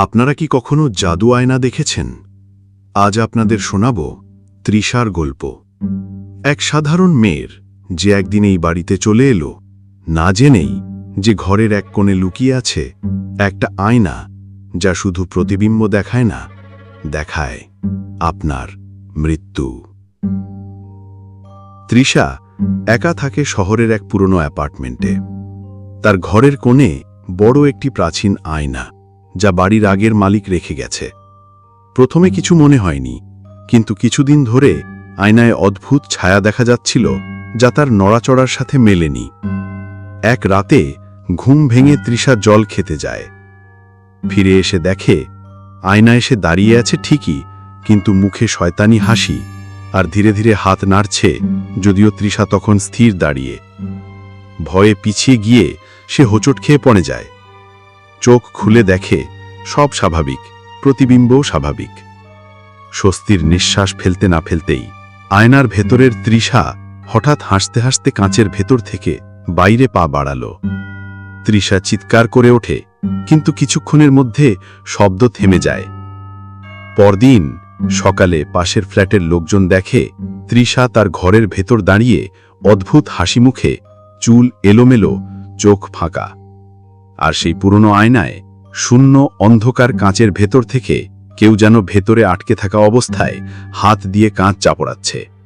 আপনারা কি কখনো জাদু আয়না দেখেছেন? আজ আপনাদের শোনাব তৃষার গল্প। এক সাধারণ মেয়ের যে একদিন এই বাড়িতে চলে এলো, না জেনেই যে ঘরের এক কোণে লুকিয়ে আছে একটা আয়না, যা শুধু প্রতিবিম্ব দেখায় না, দেখায় আপনার মৃত্যু। তৃষা একা থাকে শহরের এক পুরনো অ্যাপার্টমেন্টে। তার ঘরের কোণে বড় একটি প্রাচীন আয়না, যা বাড়ির আগের মালিক রেখে গেছে। প্রথমে কিছু মনে হয়নি, কিন্তু কিছুদিন ধরে আয়নায় অদ্ভুত ছায়া দেখা যাচ্ছিল, যা তার নড়াচড়ার সাথে মেলেনি। এক রাতে ঘুম ভেঙে তৃষা জল খেতে যায়। ফিরে এসে দেখে আয়না এসে দাঁড়িয়ে আছে ঠিকই, কিন্তু মুখে শয়তানি হাসি, আর ধীরে ধীরে হাত নাড়ছে, যদিও তৃষা তখন স্থির দাঁড়িয়ে। ভয়ে পিছিয়ে গিয়ে সে হোঁচট খেয়ে পড়ে যায়। চোখ খুলে দেখে সব স্বাভাবিক, প্রতিবিম্বও স্বাভাবিক। স্বস্তির নিঃশ্বাস ফেলতে না ফেলতেই আয়নার ভেতরের তৃষা হঠাৎ হাসতে হাসতে কাঁচের ভেতর থেকে বাইরে পা বাড়াল। তৃষা চিৎকার করে ওঠে, কিন্তু কিছুক্ষণের মধ্যে শব্দ থেমে যায়। পরদিন সকালে পাশের ফ্ল্যাটের লোকজন দেখে তৃষা তার ঘরের ভেতর দাঁড়িয়ে, অদ্ভুত হাসি মুখে, চুল এলোমেলো, চোখ ফাঁকা। আর সেই পুরনো আয়নায় শূন্য অন্ধকার কাঁচের ভেতর থেকে কেউ যেন ভেতরে আটকে থাকা অবস্থায় হাত দিয়ে কাঁচ চাপড়াচ্ছে।